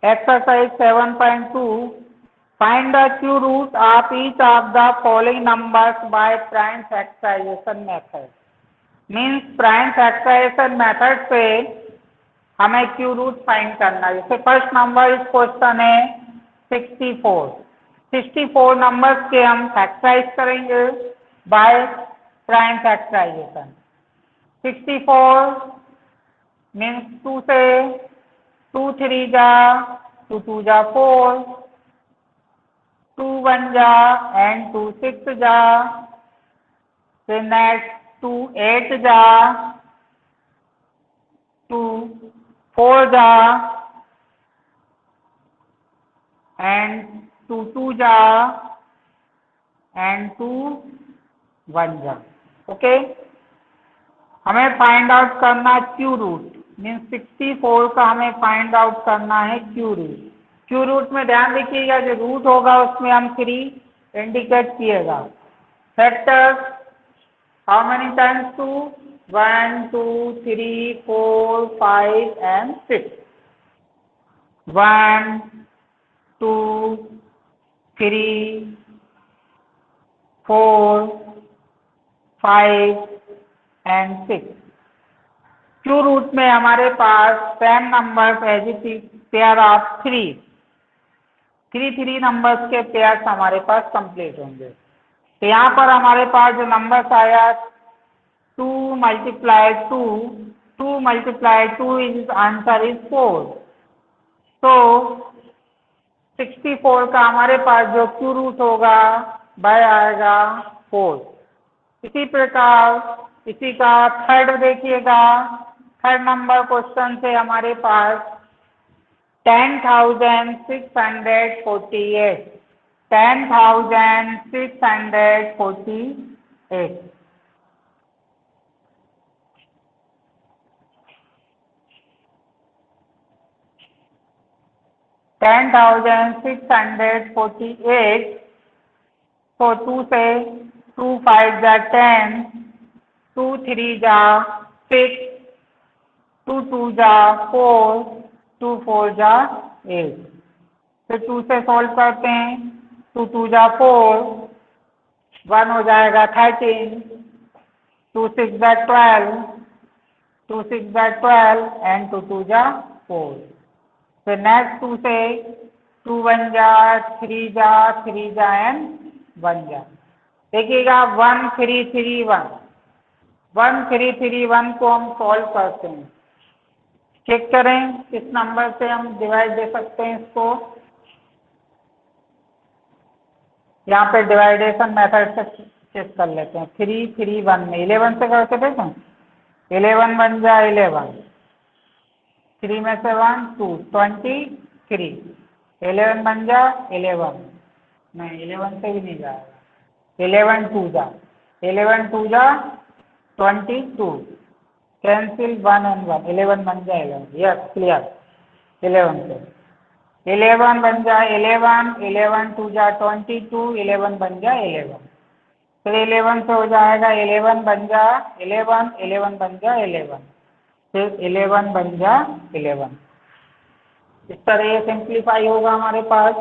Exercise 7.2. Find the Q root of each of the following numbers by prime factorization method. Means prime factorization method से हमें Q root find करना है। जैसे first number इस question है 64। 64 numbers के हम फैक्टराइज करेंगे बाय प्राइम फैक्टराइजेशन। 64 मीन्स 2 से 2 3 जा 2 2 जा 4, 2 1 जा एंड 2 6 जा, फिर नेक्स्ट 2 8 जा, 2 4 जा एंड 2 2 जा एंड 2 1 जा। ओके, हमें फाइंड आउट करना क्यू रूट मीन्स 64 का हमें फाइंड आउट करना है क्यू रूट। क्यू रूट में ध्यान रखिएगा जो रूट होगा उसमें हम 3 इंडिकेट किएगा। Factors how many times 2? 1 2 3 4 5 and 6। 1 2 3 4 5 and 6। Cube root में हमारे पास 10 numbers as it is pair of 3 numbers के पेयर्स हमारे पास कंप्लीट होंगे। तो यहाँ पर हमारे पास जो नंबर्स आया 2 multiply 2, 2 multiply 2 is answer is 4। तो 64 का हमारे पास जो क्यू रूट होगा वह आएगा 4। इसी प्रकार इसी का थर्ड देखिएगा। थर्ड नंबर क्वेश्चन से हमारे पास 10,648 10,648 10,648। तो 2 से 2 5 जा 10, 2 3 जा 6, 2 2 जा 4, 2 4 जा 8। फिर 2 से सॉल्व करते हैं। 2 2 जा 4, 1 हो जाएगा 13, 2 6 जा 12, 2 6 जा 12 एंड 2 2 जा 4। फिर नेक्स्ट 2 से 2 1 जा 3 जा 3 जा एंड 1 जा। देखिएगा 1 3 3 1 1 3 3 1 को हम सॉल्व करते हैं। चेक करें किस नंबर से हम डिवाइड दे सकते हैं इसको। यहाँ पे डिवाइडेशन मेथड से चेक कर लेते हैं। 3 3 1 में 11 से करके देखें। 11 1 जा 11, 3 में से 1 2 23, 11 1 जा 11, नहीं 11 से भी नहीं जाएगा। 11 2 जा 22, कैंसिल 1 and 1, 11 1 जा 11, यस क्लियर। 11 से 11 1 जा 11, 11 2 जा 22, 11 1 जा 11। फिर 11 से हो जाएगा 11 1 जा 11, 11 1 जा 11, फिर 11 1 जा 11। इस तरह ये सिंप्लीफाई होगा हमारे पास।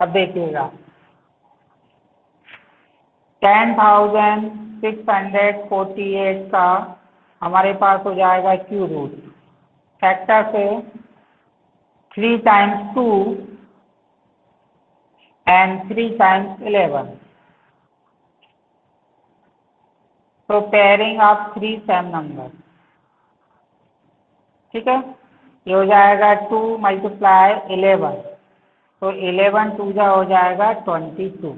अब देखिएगा 10,648 का हमारे पास हो जाएगा क्यू रूट। फैक्टर से 3 times 2 and 3 times 11। तो पेयरिंग ऑफ 3 सेम नंबर। ठीक है, ये हो जाएगा 2 multiply 11, तो 11 2 जा हो जाएगा 22।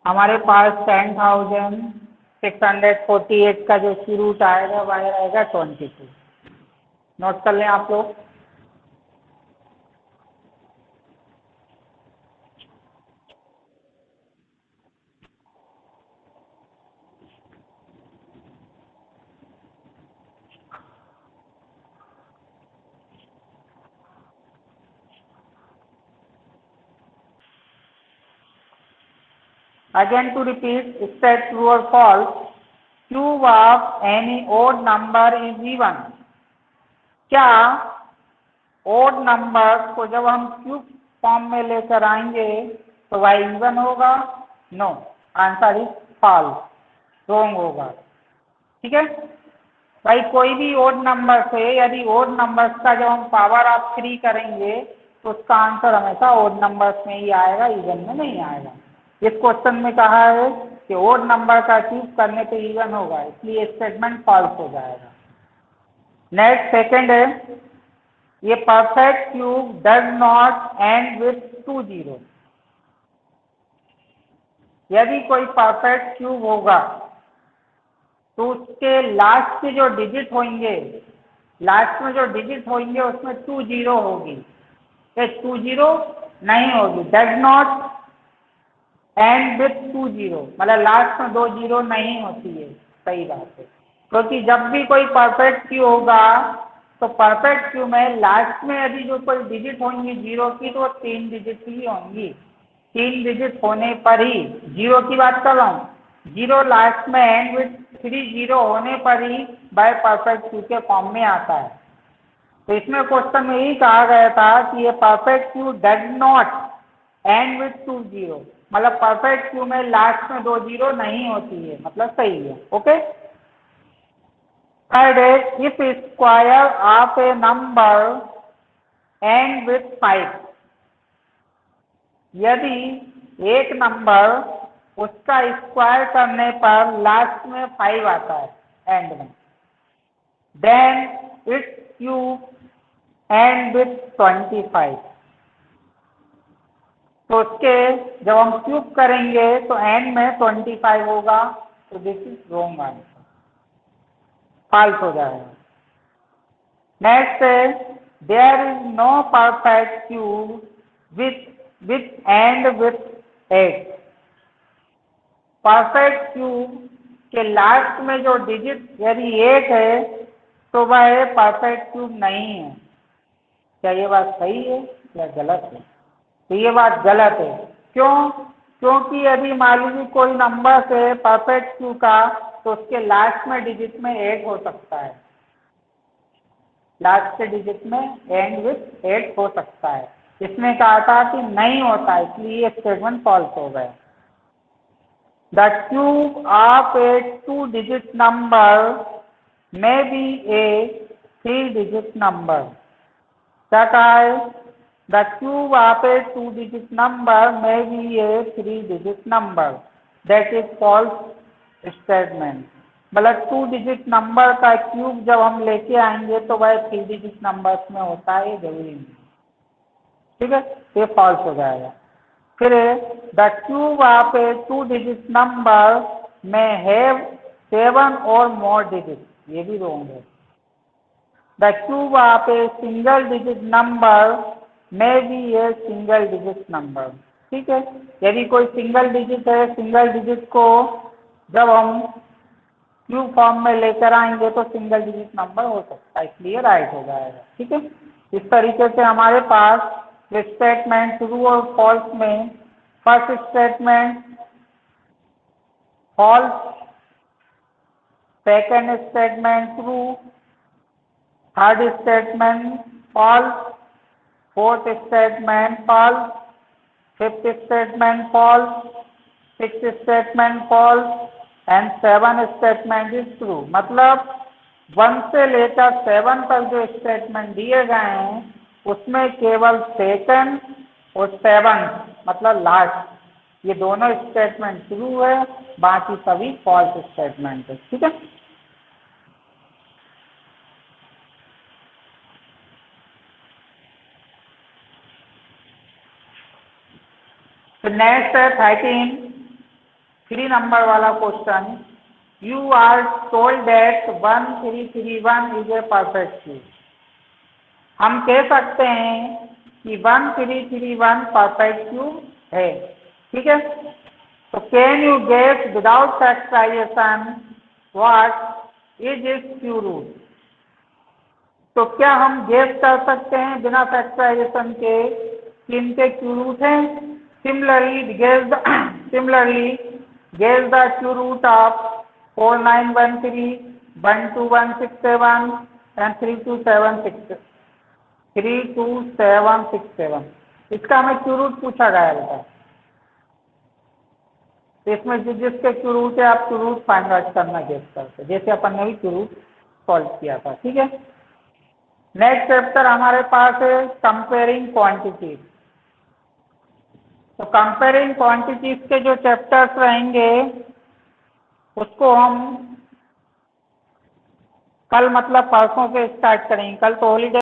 हमारे पास 10,648 का जो क्यू रूट आएगा वह आएगा 22। नोट कर लें आप लोग। Again to repeat, state true or false. Cube of any odd number is even. क्या ओड नंबर को जब हम क्यूब फॉर्म में लेकर आएंगे तो वह इवन होगा? No, answer is false, wrong होगा। ठीक है भाई, कोई भी ओड नंबर से यदि ओड नंबर्स का जब हम पावर ऑफ 3 करेंगे तो उसका आंसर हमेशा ओड नंबर्स में ही आएगा, इवन में नहीं आएगा। इस क्वेश्चन में कहा है कि ओड नंबर का क्यूब करने पे इवन होगा, इसलिए स्टेटमेंट फॉल्स हो जाएगा। नेक्स्ट सेकंड है, ये perfect cube does not and with 2 zero. यदि कोई परफेक्ट क्यूब होगा तो उसके लास्ट के जो डिजिट होंगे, लास्ट में जो डिजिट होंगे उसमें 2 जीरो होगी, ये 2 जीरो नहीं होगी। Does not and with 2 zero, मतलब लास्ट में 2 जीरो नहीं होती है। सही बात है, क्योंकि जब भी कोई परफेक्ट क्यू होगा तो परफेक्ट क्यू में लास्ट में यदि जो कोई डिजिट होंगी जीरो की तो वो 3 डिजिट ही होंगी। 3 डिजिट होने पर ही, जीरो की बात कर रहा हूँ, जीरो लास्ट में एंड विथ 3 जीरो होने पर ही बाय परफेक्ट क्यू के फॉर्म में आता है। तो इसमें क्वेश्चन में यही कहा गया था कि ये perfect Q does not and with 2 zero, मतलब परफेक्ट क्यू में लास्ट में 2 जीरो नहीं होती है, मतलब सही है। ओके, थर्ड है, if square of A number and with 5। यदि एक नंबर उसका स्क्वायर करने पर लास्ट में 5 आता है एंड में, then it's cube end with 25। तो उसके जब हम क्यूब करेंगे तो एंड में 25 होगा, तो this is wrong answer, false हो जाएगा। नेक्स्ट है, there is no perfect cube with end with 8। Perfect cube के लास्ट में जो डिजिट यदि 8 है तो वह परफेक्ट क्यूब नहीं है। क्या ये बात सही है या गलत है? तो ये बात गलत है। क्यों? क्योंकि यदि मान लीजिए कोई नंबर से परफेक्ट क्यू का तो उसके लास्ट में डिजिट में 8 हो सकता है, लास्ट के डिजिट में एंड विथ 8 हो सकता है। इसमें कहा था कि नहीं होता, इसलिए स्टेटमेंट फॉल्स हो गया। The cube of A 2 digit number may be a 3 digit number, that is the cube of a 2 digit number may be a 3 digit number, that is false statement। मतलब 2 डिजिट नंबर का cube जब हम लेके आएंगे तो वह 3 digit numbers में होता है, जरूरी नहीं। ठीक है, ये फॉल्स हो जाएगा। फिर the cube of A 2 digit number में हैव 7 और मोर डिजिट, ये भी रॉन्ग है। The cube of a single digit number में भी ए सिंगल डिजिट नंबर। ठीक है, यदि कोई सिंगल डिजिट है, सिंगल डिजिट को जब हम क्यूब फॉर्म में लेकर आएंगे तो सिंगल डिजिट नंबर हो सकता है, इसलिए राइट हो जाएगा। ठीक है, इस तरीके से हमारे पास स्टेटमेंट ट्रू और फॉल्स में, first statement false, second statement true, third statement false, fourth statement false, fifth statement false, sixth statement false and 7 statement is true. मतलब 1 से लेकर 7 तक जो स्टेटमेंट दिए गए हैं उसमें केवल सेकंड और 7 मतलब लास्ट, ये दोनों स्टेटमेंट ट्रू है, बाकी सभी फॉल्स स्टेटमेंट है। ठीक है, तो नेक्स्ट है 13, 3 नंबर वाला question. You are told that 1331 is a perfect cube. हम कह सकते हैं कि 1331 परफेक्ट क्यूब है। ठीक है, तो can you guess without factorization what is its cube root. तो क्या हम गेस कर सकते हैं बिना फैक्टराइजेशन के कि इनके क्यू रूट हैं? Similarly guess the cube root of 4913, 12167 and 3276। 32767। इसका हमें क्यू रूट पूछा गया बेटा, तो इसमें जिसके क्यू रूट है आप क्यू रूट फाइंड आउट करना गेस करके, जैसे अपन ने भी क्यू रूट सॉल्व किया था। ठीक है, नेक्स्ट चैप्टर हमारे पास है कंपेयरिंग क्वांटिटीज। तो कंपेयरिंग क्वांटिटीज के जो चैप्टर्स रहेंगे उसको हम कल मतलब परसों से स्टार्ट करेंगे। कल तो हॉलीडे